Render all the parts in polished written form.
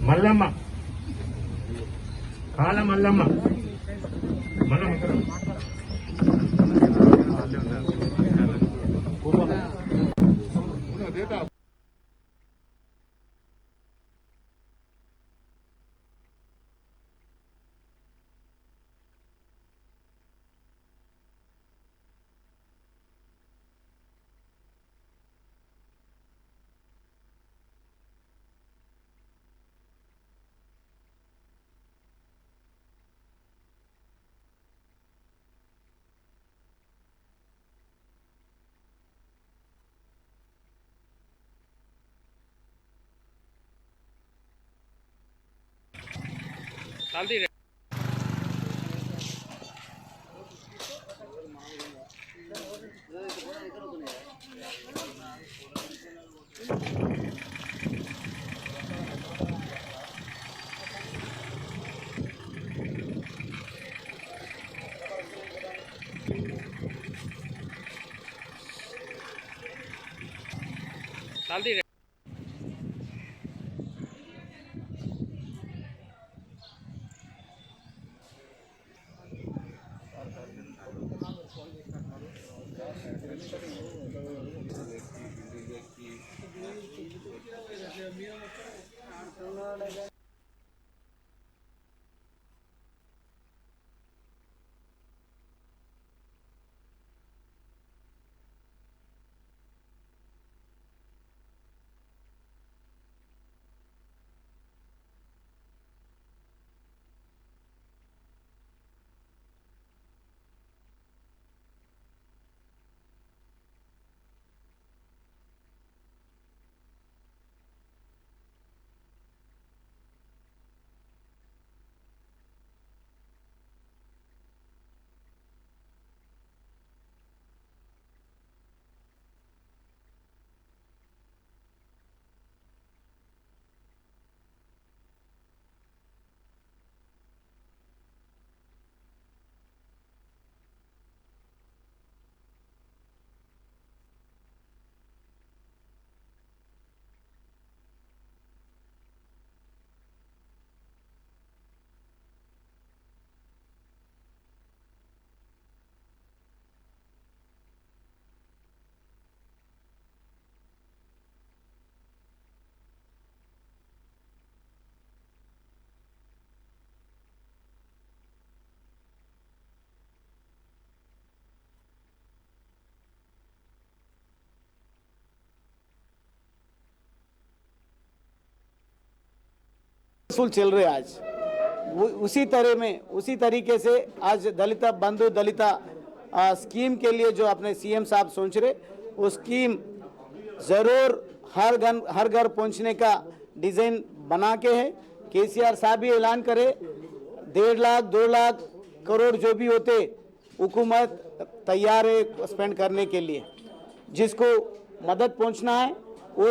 మల్లమ్మ కాల మల్లమ్మ डाल दी। डाल दी। चल रहे आज उसी तरीके से आज दलित बंधु दलित स्कीम के लिए जो अपने सीएम साहब सोच रहे, वो स्कीम जरूर हर घर पहुंचने का डिजाइन बना के है। केसीआर साहब भी ऐलान करे 1.5 लाख 2 लाख करोड़ जो भी होते हुकूमत तैयार है स्पेंड करने के लिए। जिसको मदद पहुंचना है वो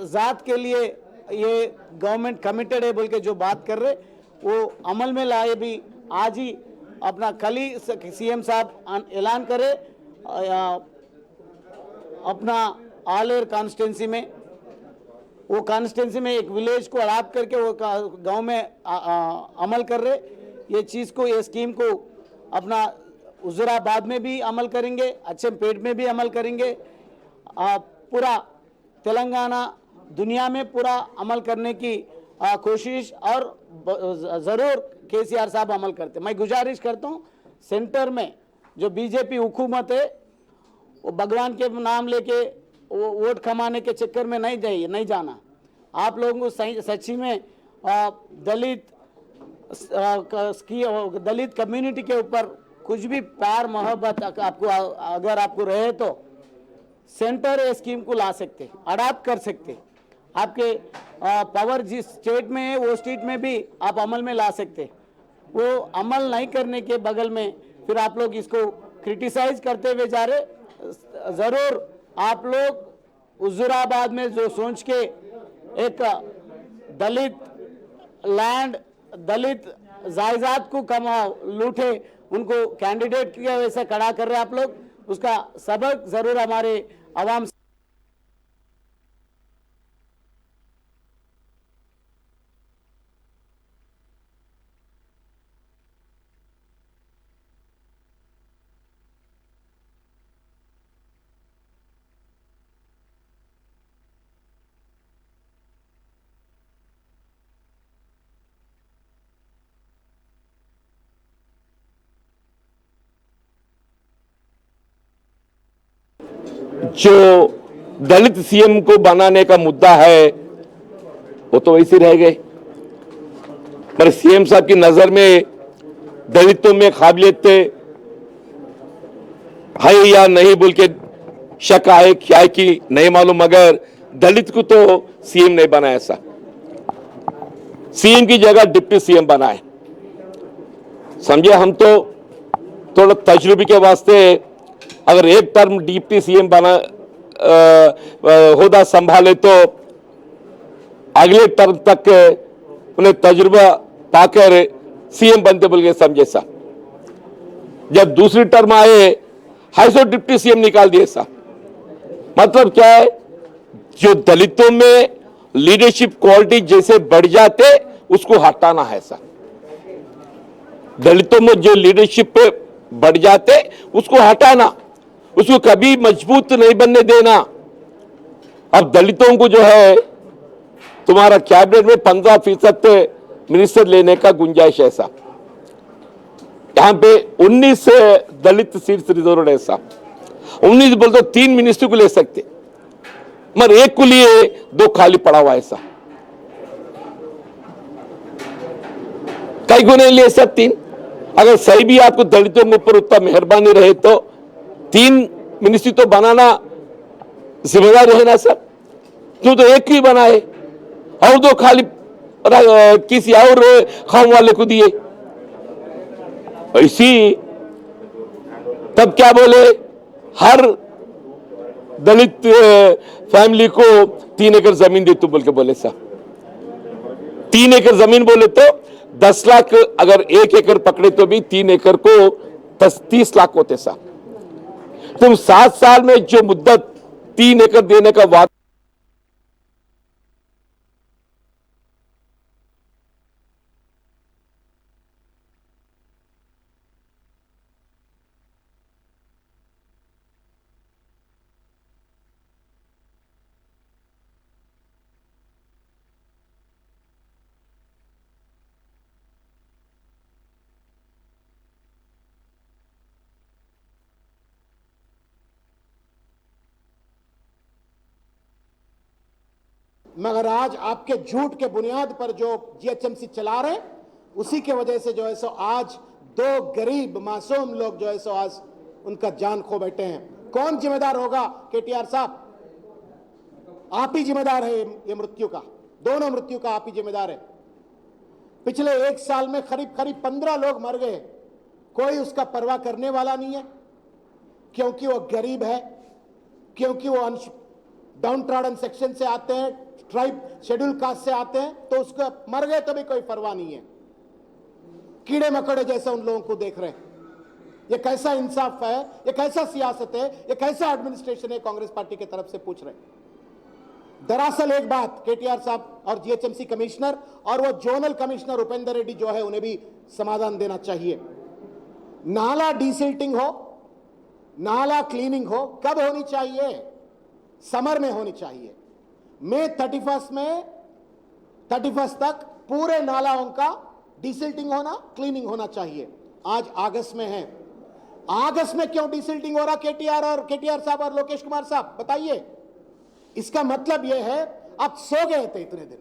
जात के लिए ये गवर्नमेंट कमिटेड है बोल के जो बात कर रहे वो अमल में लाए। भी आज ही अपना कल ही सीएम साहब ऐलान करे अपना आलेर कॉन्स्टिट्यूंसी में, वो कॉन्स्टिट्यूंसी में एक विलेज को अडाप्ट करके वो गांव में अमल कर रहे। ये चीज़ को ये स्कीम को अपना हुजूराबाद में भी अमल करेंगे, अच्चमपेट में भी अमल करेंगे, पूरा तेलंगाना दुनिया में पूरा अमल करने की कोशिश और ज़रूर केसीआर साहब अमल करते। मैं गुजारिश करता हूँ सेंटर में जो बीजेपी हुकूमत है वो भगवान के नाम लेके वो वोट कमाने के चक्कर में नहीं जाना। आप लोगों को सच्ची में दलित कम्युनिटी के ऊपर कुछ भी प्यार मोहब्बत आपको अगर आपको रहे तो सेंटर स्कीम को ला सकते, अडाप्ट कर सकते। आपके पावर जिस स्टेट में है वो स्टेट में भी आप अमल में ला सकते। वो अमल नहीं करने के बगल में फिर आप लोग इसको क्रिटिसाइज करते हुए जा रहे। ज़रूर आप लोग हुजूराबाद में जो सोच के एक दलित लैंड दलित जायदाद को कमाओ लूटे, उनको कैंडिडेट की वजह से खड़ा कर रहे आप लोग। उसका सबक जरूर हमारे आवाम जो दलित सीएम को बनाने का मुद्दा है वो तो वैसे रह गए, पर सीएम साहब की नजर में दलितों में काबिलियत है या नहीं बोल के शक आए, क्या है कि नहीं मालूम, मगर दलित को तो सीएम नहीं बनाया। ऐसा सीएम की जगह डिप्टी सीएम बनाए। समझे, हम तो थोड़ा तजुर्बे के वास्ते अगर एक टर्म डिप्टी सीएम बना होदा संभाले तो अगले टर्म तक उन्हें तजुर्बा पाकर सीएम बनते बोल के समझे सा। जब दूसरी टर्म आए हाई सो डिप्टी सीएम निकाल दिए सा। मतलब क्या है, जो दलितों में लीडरशिप क्वालिटी जैसे बढ़ जाते उसको हटाना है सा। दलितों में जो लीडरशिप बढ़ जाते उसको हटाना, उसको कभी मजबूत नहीं बनने देना। अब दलितों को जो है तुम्हारा कैबिनेट में 15% मिनिस्टर लेने का गुंजाइश है साहब। यहां पे 19 दलित सीट रिजर्व है साहब। 19 बोलते 3 मिनिस्टर को ले सकते, मगर एक को लिए 2 खाली पड़ा हुआ है साहब। कई को नहीं ले सकती। अगर सही भी आपको दलितों के ऊपर उतना मेहरबानी रहे तो 3 मिनिस्ट्री तो बनाना जिम्मेदार है ना सर। क्यों तो एक ही बनाए और 2 खाली किसी और खाम वाले को दिए। इसी तब क्या बोले, हर दलित फैमिली को 3 एकड़ जमीन दे तो बोल के बोले साहब। 3 एकड़ जमीन बोले तो 10 लाख, अगर 1 एकड़ पकड़े तो भी 3 एकड़ को 30 लाख होते साहब। तुम 7 साल में जो मुद्दत 3 एकड़ देने का वादा, मगर आज आपके झूठ के बुनियाद पर जो जीएचएमसी चला रहे, उसी के वजह से जो है सो आज 2 गरीब मासूम लोग जो है सो आज उनका जान खो बैठे हैं। कौन जिम्मेदार होगा? केटीआर साहब, आप ही जिम्मेदार है ये मृत्यु का, दोनों मृत्यु का आप ही जिम्मेदार है। पिछले 1 साल में करीब 15 लोग मर गए, कोई उसका परवाह करने वाला नहीं है, क्योंकि वो गरीब है, क्योंकि वो डाउन ट्रॉडन सेक्शन से आते हैं, ट्राइब शेड्यूल कास्ट से आते हैं, तो उसको मर गए तो भी कोई परवाह नहीं है। कीड़े मकोड़े जैसे उन लोगों को देख रहे हैं। ये कैसा इंसाफ है, ये कैसा सियासत है, ये कैसा एडमिनिस्ट्रेशन है, कांग्रेस पार्टी की तरफ से पूछ रहे हैं। दरअसल एक बात केटीआर साहब और जीएचएमसी कमिश्नर और वो जोनल कमिश्नर उपेंद्र रेड्डी जो है, उन्हें भी समाधान देना चाहिए। नाला डीसिल्टिंग हो, नाला क्लीनिंग हो, कब होनी चाहिए? समर में होनी चाहिए। मई 31 तक पूरे नालाओं का डीसिल्टिंग होना, क्लीनिंग होना चाहिए। आज अगस्त में है, अगस्त में क्यों डीसिल्टिंग हो रहा? केटीआर साहब और लोकेश कुमार साहब बताइए। इसका मतलब यह है आप सो गए थे इतने दिन।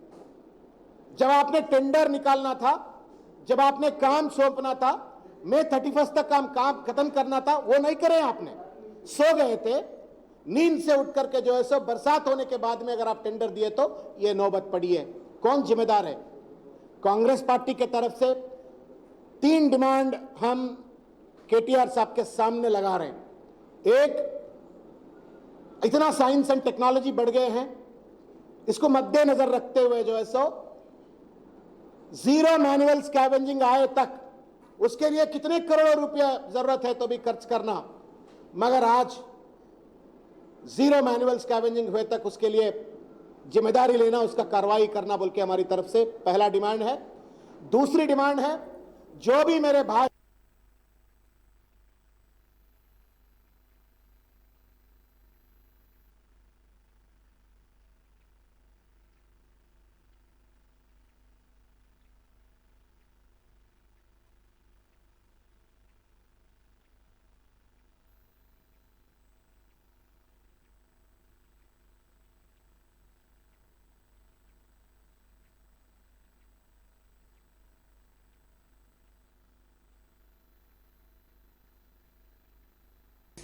जब आपने टेंडर निकालना था, जब आपने काम सौंपना था, मई 31 तक काम खत्म करना था, वो नहीं करे आपने, सो गए थे। नींद से उठ करके जो है सो बरसात होने के बाद में अगर आप टेंडर दिए तो ये नौबत पड़ी है। कौन जिम्मेदार है? कांग्रेस पार्टी के तरफ से 3 डिमांड हम केटीआर साहब के सामने लगा रहे हैं। एक, इतना साइंस एंड टेक्नोलॉजी बढ़ गए हैं, इसको मद्देनजर रखते हुए जो है सो जीरो मैनुअल स्कैवेंजिंग आए तक उसके लिए कितने करोड़ों रुपया जरूरत है तो भी खर्च करना, मगर आज जीरो मैनुअल स्कैवेंजिंग हुए तक उसके लिए जिम्मेदारी लेना, उसका कार्रवाई करना बोल के हमारी तरफ से पहला डिमांड है। दूसरी डिमांड है, जो भी मेरे भाई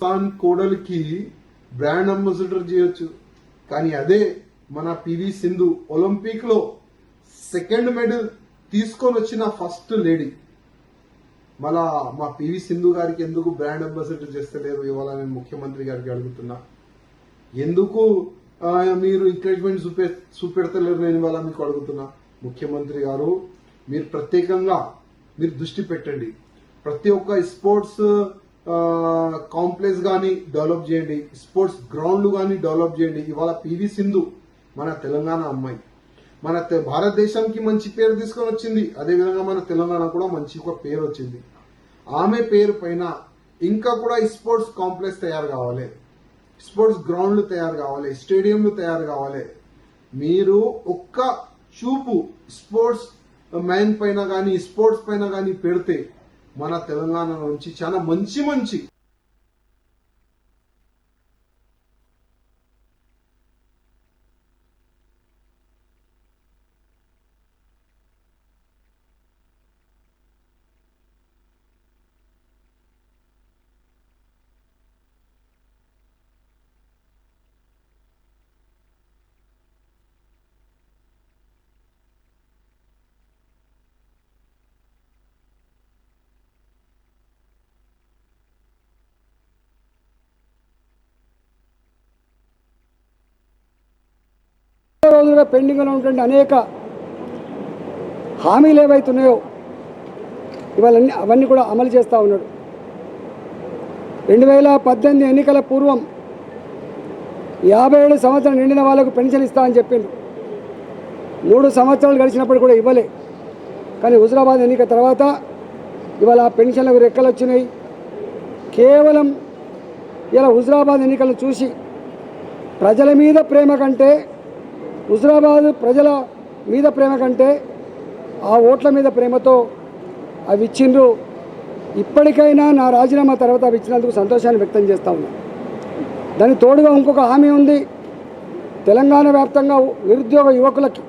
పాకిస్తాన్ కోడలికి బ్రాండ్ అంబాసిడర్ చేయొచ్చు, కానీ అదే మన పివి సింధు ఒలింపిక్ లో సెకండ్ మెడల్ తీసుకొని వచ్చిన ఫస్ట్ లేడీ. మళ్ళా మా పివి సింధు గారికి ఎందుకు బ్రాండ్ అంబాసిడర్ చేస్తలేరు ఇవాళ నేను ముఖ్యమంత్రి గారికి అడుగుతున్నా. ఎందుకు మీరు ఎంకరేజ్మెంట్ చూపెడతలేరు నేను ఇవాళ మీకు అడుగుతున్నా. ముఖ్యమంత్రి గారు మీరు ప్రత్యేకంగా మీరు దృష్టి పెట్టండి. ప్రతి ఒక్క స్పోర్ట్స్ కాంప్లెక్స్ గానీ డెవలప్ చేయండి, స్పోర్ట్స్ గ్రౌండ్లు గానీ డెవలప్ చేయండి. ఇవాళ పివి సింధు మన తెలంగాణ అమ్మాయి, మన భారతదేశానికి మంచి పేరు తీసుకొని వచ్చింది. అదేవిధంగా మన తెలంగాణ కూడా మంచి ఒక పేరు వచ్చింది. ఆమె పేరు పైన ఇంకా కూడా స్పోర్ట్స్ కాంప్లెక్స్ తయారు కావాలి, స్పోర్ట్స్ గ్రౌండ్లు తయారు కావాలి, స్టేడియంలు తయారు కావాలి. మీరు ఒక్క చూపు స్పోర్ట్స్ మ్యాన్ పైన గానీ స్పోర్ట్స్ పైన గానీ పెడితే మన తెలంగాణ నుంచి చాలా మంచి మంచి రోజులుగా పెండింగ్లో ఉన్నటువంటి అనేక హామీలు ఏవైతున్నాయో ఇవాళ అవన్నీ కూడా అమలు చేస్తూ ఉన్నాడు. 2018 ఎన్నికల పూర్వం 57 సంవత్సరాలు నిండిన వాళ్ళకు పెన్షన్ ఇస్తామని చెప్పిండ్రు. 3 సంవత్సరాలు గడిచినప్పుడు కూడా ఇవ్వలే. కానీ హుజురాబాద్ ఎన్నిక తర్వాత ఇవాళ ఆ పెన్షన్లకు రెక్కలు వచ్చినాయి. కేవలం ఇలా హుజురాబాద్ ఎన్నికలను చూసి ప్రజల మీద ప్రేమ కంటే, హుజురాబాద్ ప్రజల మీద ప్రేమ కంటే ఆ ఓట్ల మీద ప్రేమతో అవి ఇచ్చిండ్రు. ఇప్పటికైనా నా రాజీనామా తర్వాత అవి ఇచ్చినందుకు సంతోషాన్ని వ్యక్తం చేస్తూ ఉన్నా. దానికి తోడుగా ఇంకొక హామీ ఉంది. తెలంగాణ వ్యాప్తంగా నిరుద్యోగ యువకులకి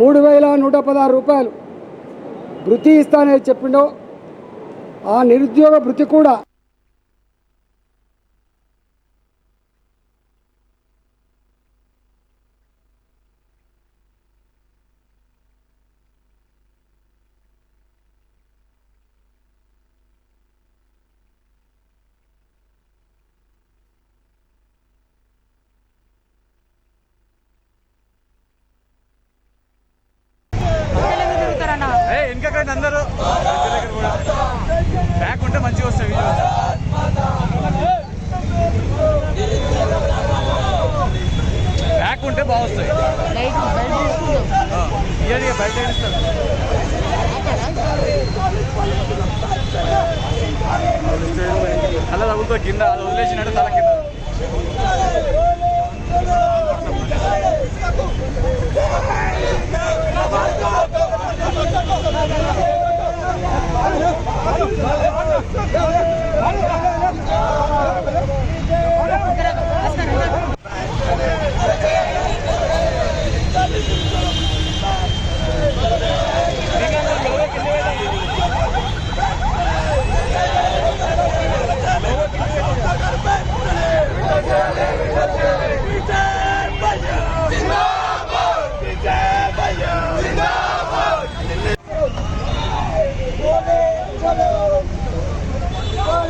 3116 రూపాయలు భృతి ఇస్తానని చెప్పిండో ఆ నిరుద్యోగ భృతి కూడా ఇంకెక్కడ అందరూ బ్యాక్ ఉంటే మంచిగా వస్తాయి. బ్యాక్ ఉంటే బాగా వస్తాయి. ఇయర్గా బయట ఇస్తారు. అలా తగులుతో కింద అది వదిలేసినట్టు తల కింద.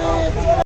Chalo!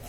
ये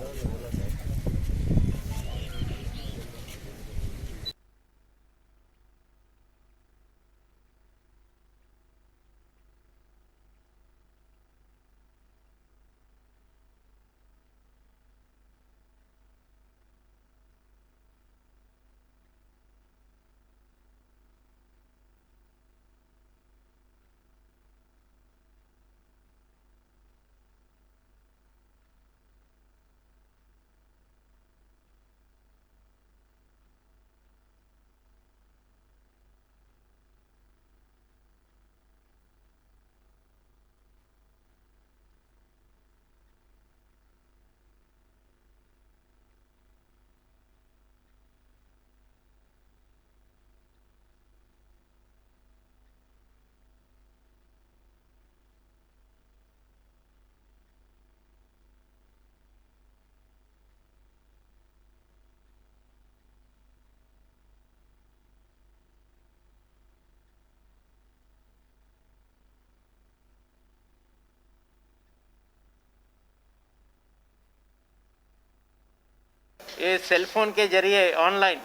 सेल फोन के जरिए ऑनलाइन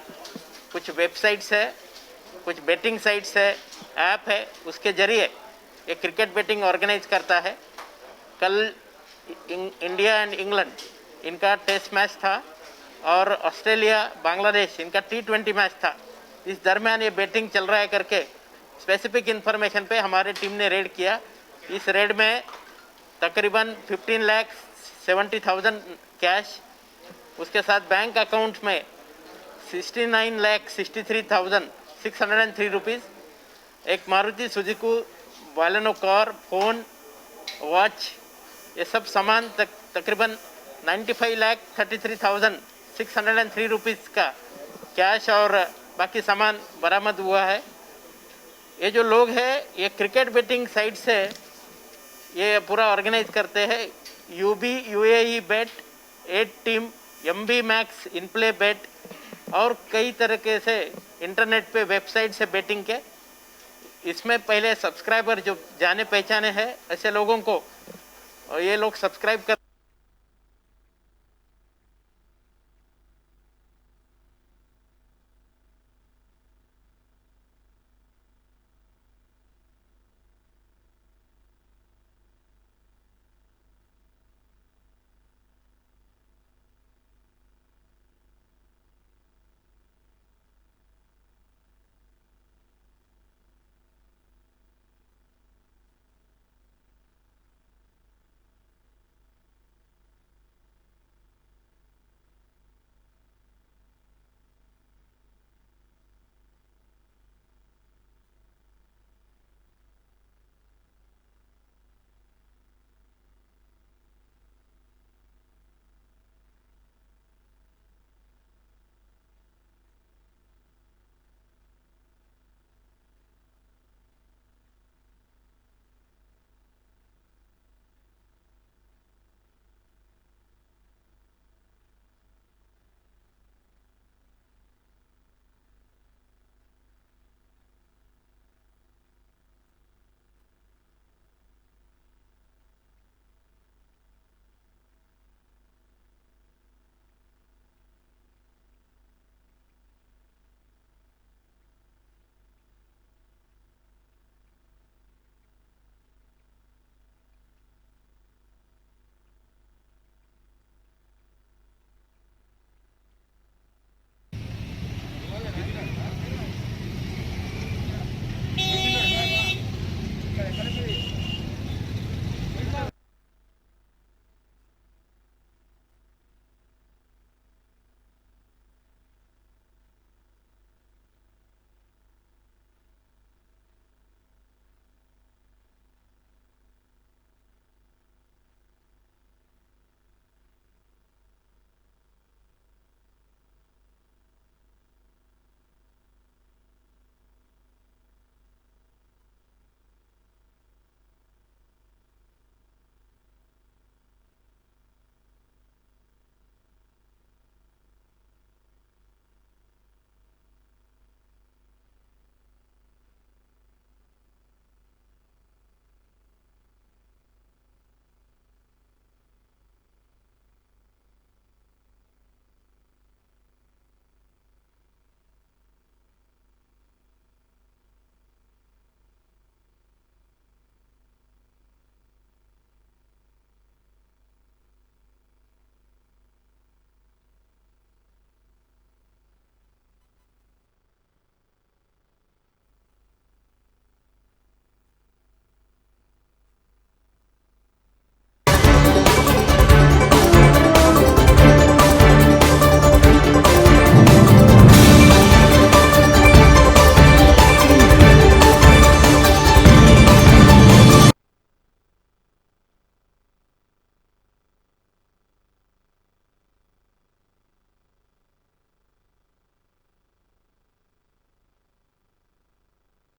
कुछ वेबसाइट्स है, कुछ बेटिंग साइट्स है, ऐप है, उसके जरिए ये क्रिकेट बेटिंग ऑर्गेनाइज करता है। कल इंडिया एंड इंग्लैंड इनका टेस्ट मैच था और ऑस्ट्रेलिया बांग्लादेश इनका T20 मैच था। इस दरमियान ये बेटिंग चल रहा है करके स्पेसिफिक इन्फॉर्मेशन पे हमारे टीम ने रेड किया। इस रेड में तकरीबन 15,70,000 कैश, उसके साथ बैंक अकाउंट में 69,63,603 रुपीज़, एक Maruti Suzuki Baleno car, phone, watch, ये सब सामान तकरीबन 95,33,603 रुपीज़ का कैश और बाकी सामान बरामद हुआ है। ये जो लोग हैं ये क्रिकेट बेटिंग साइट से ये पूरा ऑर्गेनाइज करते हैं। UAE बेट, 8 टीम, MB मैक्स, इनप्ले बेट और कई तरीके से इंटरनेट पे वेबसाइट से बेटिंग के। इसमें पहले सब्सक्राइबर जो जाने पहचाने हैं ऐसे लोगों को ये लोग सब्सक्राइब कर